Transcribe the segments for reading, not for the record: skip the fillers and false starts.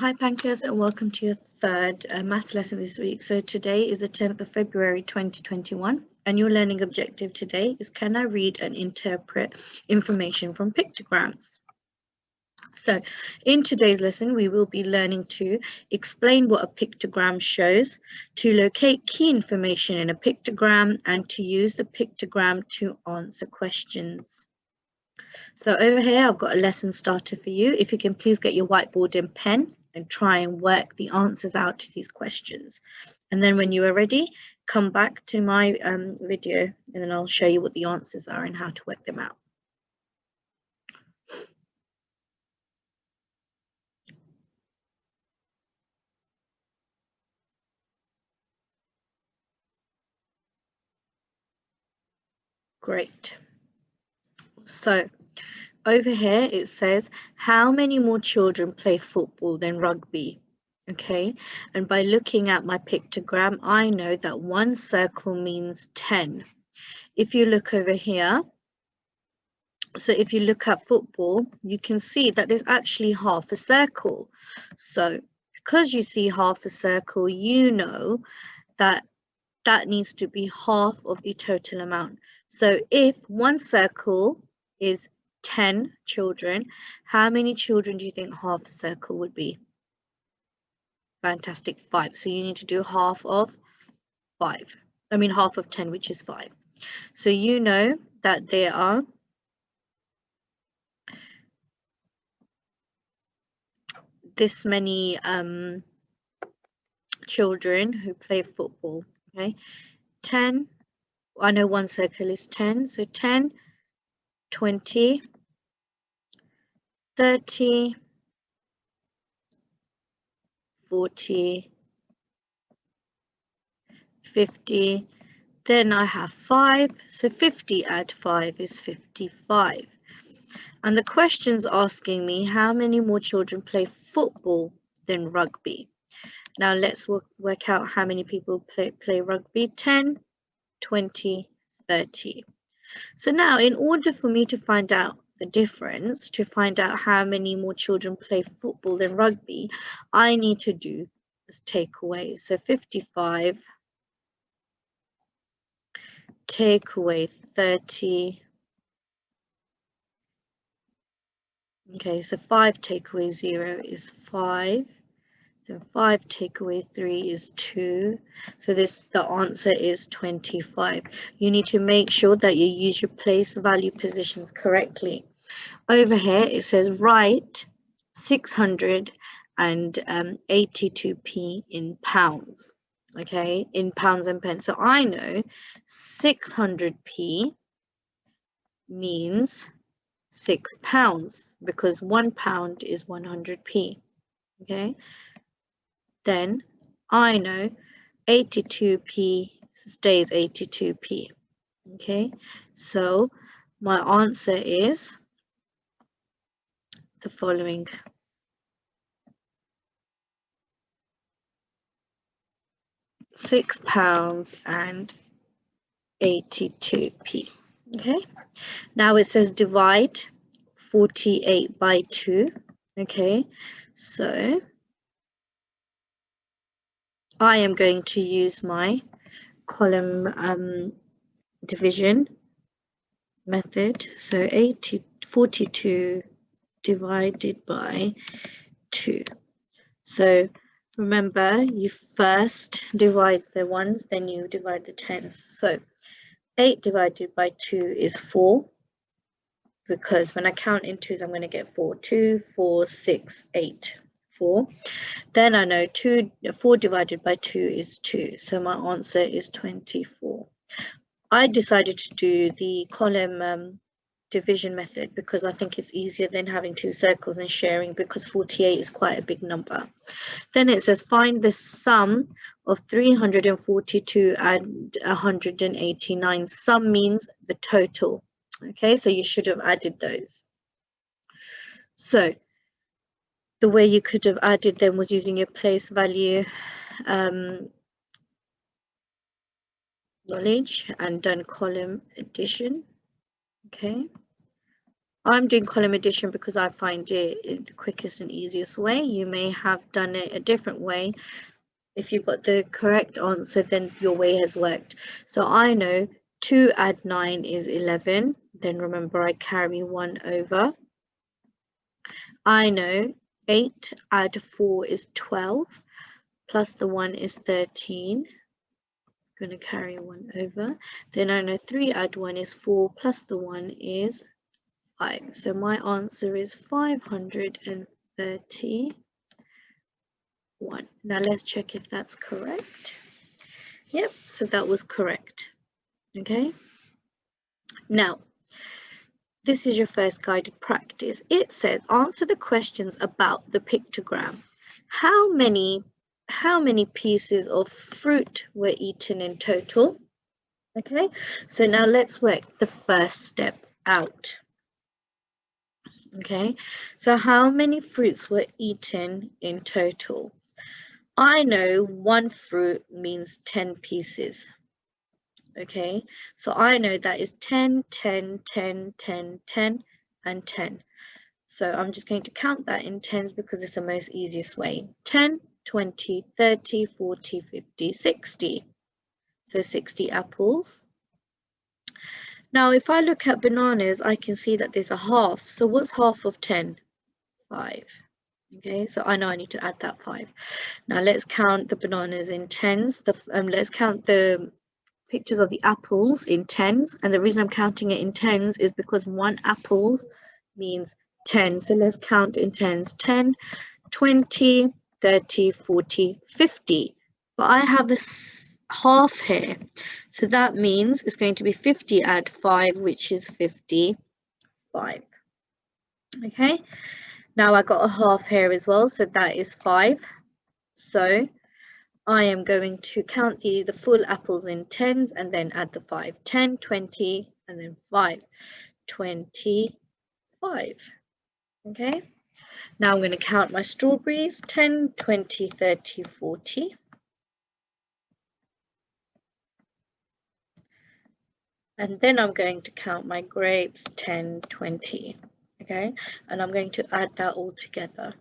Hi Pankhurst, and welcome to your third math lesson this week. So today is the 10th of February 2021, and your learning objective today is can I read and interpret information from pictograms? So in today's lesson, we will be learning to explain what a pictogram shows, to locate key information in a pictogram, and to use the pictogram to answer questions. So over here, I've got a lesson starter for you. If you can please get your whiteboard and pen and try and work the answers out to these questions. And then when you are ready, come back to my video and then I'll show you what the answers are and how to work them out. Great. So over here it says, how many more children play football than rugby? Okay, and by looking at my pictogram, I know that one circle means 10. If you look over here, so if you look at football, you can see that there's actually half a circle. So because you see half a circle, you know that that needs to be half of the total amount. So if one circle is 10 children, how many children do you think half a circle would be? Fantastic, 5. So you need to do half of 5. I mean half of 10, which is 5. So you know that there are this many children who play football. Okay, 10, I know one circle is 10, so 10, 20, 30, 40, 50, then I have 5, so 50 add 5 is 55. And the question's asking me how many more children play football than rugby. Now let's work out how many people play rugby. 10, 20, 30. So now in order for me to find out the difference, to find out how many more children play football than rugby, I need to do this takeaway. So 55 take away 30. Okay, so 5 take away 0 is 5. Then 5 take away 3 is 2. So the answer is 25. You need to make sure that you use your place value positions correctly. Over here it says write 682p in pounds. Okay, in pounds and pence. So I know 600p means 6 pounds because 1 pound is 100p. Okay, then I know 82p stays 82p. Okay, so my answer is the following. £6 and 82p. Okay, now it says divide 48 by 2. Okay, so I am going to use my column division method. So 42 divided by 2. So remember, you first divide the ones, then you divide the tens. So 8 divided by 2 is 4, because when I count in twos, I'm going to get 4. 2, 4, 6, 8, 4. Then I know 4 divided by 2 is 2, so my answer is 24. I decided to do the column division method because I think it's easier than having 2 circles and sharing, because 48 is quite a big number. Then it says find the sum of 342 and 189. Sum means the total. Okay, so you should have added those. So the way you could have added them was using your place value knowledge and done column addition. Okay, I'm doing column addition because I find it the quickest and easiest way. You may have done it a different way. If you've got the correct answer, then your way has worked. So I know 2 add 9 is 11. Then remember, I carry 1 over. I know 8 add 4 is 12. Plus the 1 is 13. I'm going to carry 1 over. Then I know 3 add 1 is 4. Plus the 1 is 5. So my answer is 531. Now let's check if that's correct. Yep, so that was correct. Okay. Now, this is your first guided practice. It says answer the questions about the pictogram. How many pieces of fruit were eaten in total? Okay, so now let's work the first step out. Okay, so how many fruits were eaten in total? I know 1 fruit means 10 pieces. Okay, so I know that is 10, 10, 10, 10, 10, and 10. So I'm just going to count that in tens because it's the most easiest way. 10, 20, 30, 40, 50, 60. So 60 apples. Now, if I look at bananas, I can see that there's a half. So what's half of 10? 5. Okay, so I know I need to add that 5. Now let's count the bananas in tens. Let's count the pictures of the apples in tens. And the reason I'm counting it in tens is because 1 apple means 10. So let's count in tens. 10, 20, 30, 40, 50. But I have a half here. So that means it's going to be 50 add 5, which is 55. Okay. Now I got a half here as well. So that is 5. So I am going to count the full apples in tens and then add the 5. 10, 20, and then 5. 25. Okay. Now I'm going to count my strawberries. 10, 20, 30, 40. And then I'm going to count my grapes. 10, 20. Okay. And I'm going to add that all together.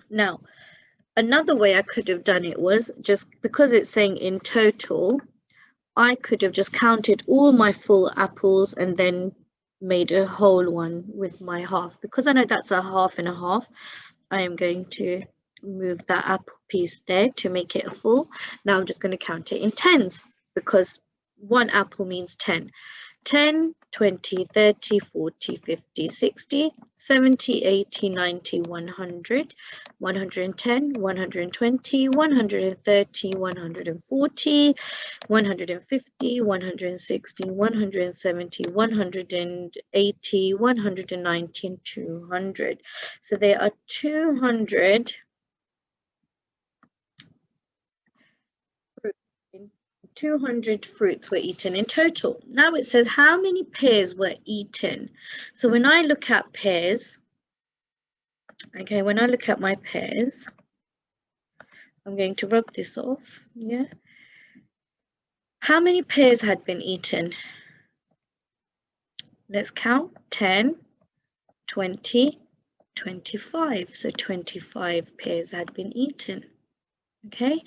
Now, another way I could have done it was just because it's saying in total, I could have just counted all my full apples and then made a whole one with my half. Because I know that's a half and a half, I am going to move that apple piece there to make it a full. Now I'm just going to count it in tens because 1 apple means 10. 10, 20, 30, 40, 50, 60, 70, 80, 90, 100, 110, 120, 130, 140, 150, 160, 170, 180, 190, and 200. So there are 200 fruits were eaten in total. Now it says how many pears were eaten. So when I look at pears, okay, when I look at my pears, I'm going to rub this off, yeah. How many pears had been eaten? Let's count. 10, 20, 25. So 25 pears had been eaten. Okay.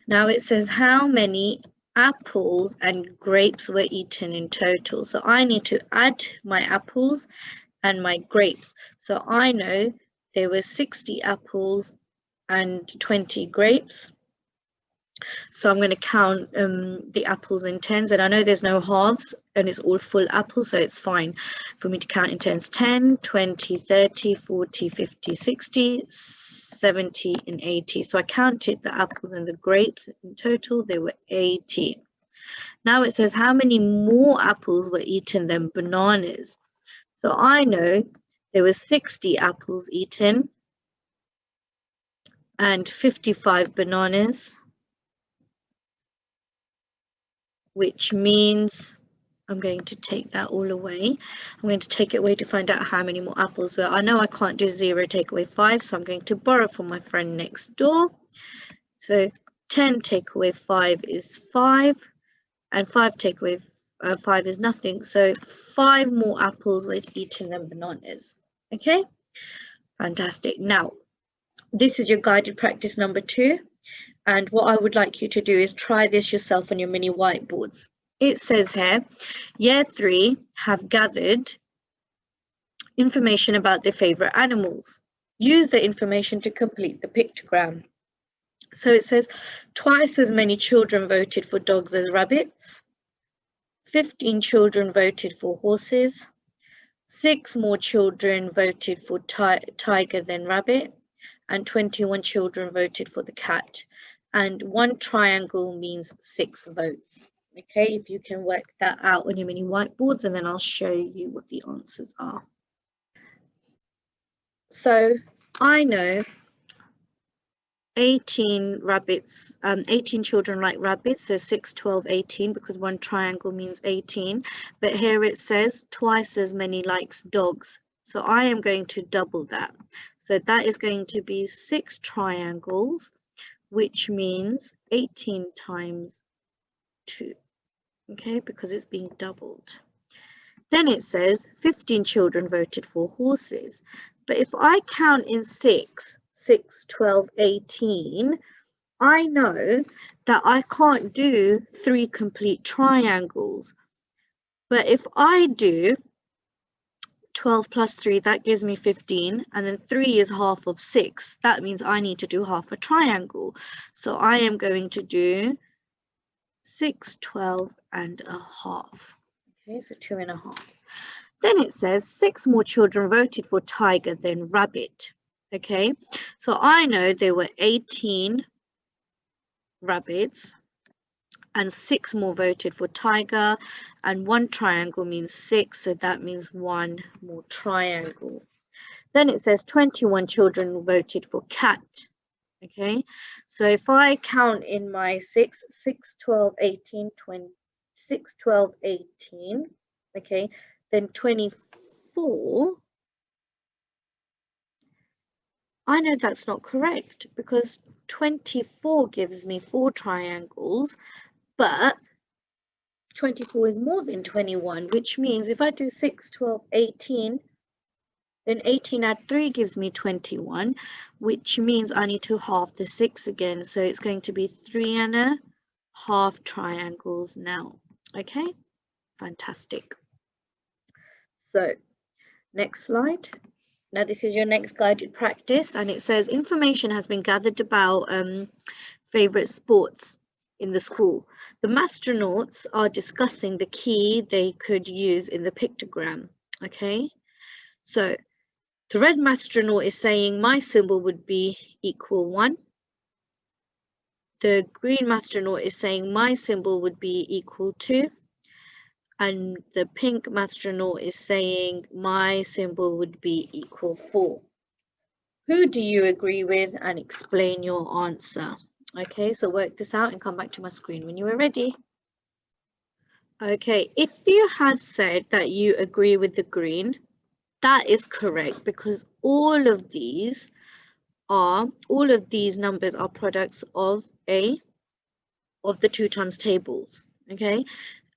Now it says how many apples and grapes were eaten in total. So I need to add my apples and my grapes. So I know there were 60 apples and 20 grapes. So I'm going to count the apples in tens, and I know there's no halves and it's all full apples, so it's fine for me to count in tens. 10, 20, 30, 40, 50, 60, 70, and 80. So I counted the apples and the grapes in total, there were 80. Now it says how many more apples were eaten than bananas. So I know there were 60 apples eaten and 55 bananas, which means I'm going to take that all away. I'm going to take it away to find out how many more apples were. I know I can't do 0 take away 5, so I'm going to borrow from my friend next door. So 10 take away 5 is 5, and 5 take away 5 is nothing. So 5 more apples were eaten than bananas. Okay, fantastic. Now, this is your guided practice number 2. And what I would like you to do is try this yourself on your mini whiteboards. It says here, year 3 have gathered information about their favorite animals. Use the information to complete the pictogram. So it says twice as many children voted for dogs as rabbits. 15 children voted for horses. 6 more children voted for tiger than rabbit. And 21 children voted for the cat. And 1 triangle means 6 votes. Okay, if you can work that out on your mini whiteboards, and then I'll show you what the answers are. So I know 18 rabbits, 18 children like rabbits, so 6, 12, 18, because 1 triangle means 18. But here it says twice as many likes dogs. So I am going to double that. So that is going to be 6 triangles, which means 18 times 2. Okay, because it's being doubled. Then it says 15 children voted for horses. But if I count in 6, 12, 18, I know that I can't do 3 complete triangles. But if I do 12 plus 3, that gives me 15, and then 3 is half of 6. That means I need to do half a triangle. So I am going to do 6, 12 and a half. Okay, so 2 and a half. Then it says 6 more children voted for tiger than rabbit. Okay, so I know there were 18 rabbits and 6 more voted for tiger, and 1 triangle means 6, so that means 1 more triangle. Then it says 21 children voted for cat. Okay, so if I count in my 6, 12, 18, 20, 6, 12, 18, okay, then 24, I know that's not correct because 24 gives me 4 triangles, but 24 is more than 21, which means if I do 6, 12, 18, then 18 add 3 gives me 21, which means I need to halve the 6 again. So it's going to be 3 and a half triangles now. Okay, fantastic. So next slide. Now this is your next guided practice, and it says information has been gathered about favorite sports in the school. The astronauts are discussing the key they could use in the pictogram. Okay, so the red astronaut is saying my symbol would be equal 1. The green astronaut is saying my symbol would be equal 2. And the pink astronaut is saying my symbol would be equal 4. Who do you agree with, and explain your answer? Okay, so work this out and come back to my screen when you are ready. Okay, if you had said that you agree with the green, that is correct because all of these numbers are products of the 2 times tables. Okay,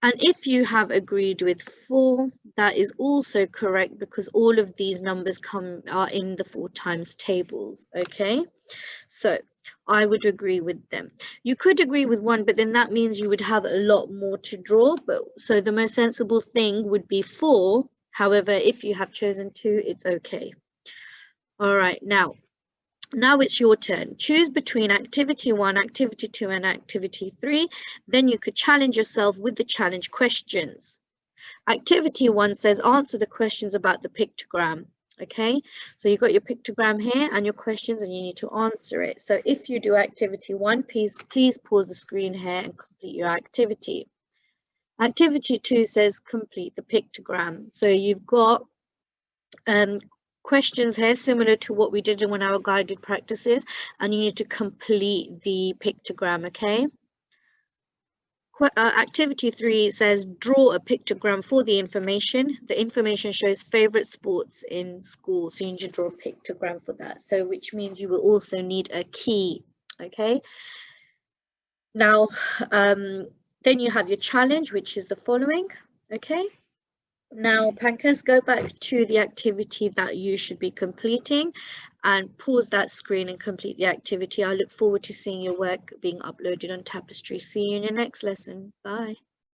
and if you have agreed with 4, that is also correct because all of these numbers are in the 4 times tables. Okay, so I would agree with them. You could agree with 1, but then that means you would have a lot more to draw. So the most sensible thing would be 4. However, if you have chosen 2, it's okay. All right, now it's your turn. Choose between activity 1, activity 2, and activity 3. Then you could challenge yourself with the challenge questions. Activity 1 says answer the questions about the pictogram. Okay, so you've got your pictogram here and your questions, and you need to answer it. So if you do activity 1, please pause the screen here and complete your activity. Activity 2 says complete the pictogram. So you've got questions here similar to what we did in one of our guided practices, and you need to complete the pictogram. Okay, activity 3 says draw a pictogram for the information. The information shows favorite sports in school, so you need to draw a pictogram for that, so which means you will also need a key. Okay, now Then you have your challenge, which is the following. Okay. Now, Pankhurst, go back to the activity that you should be completing and pause that screen and complete the activity. I look forward to seeing your work being uploaded on Tapestry. See you in your next lesson. Bye.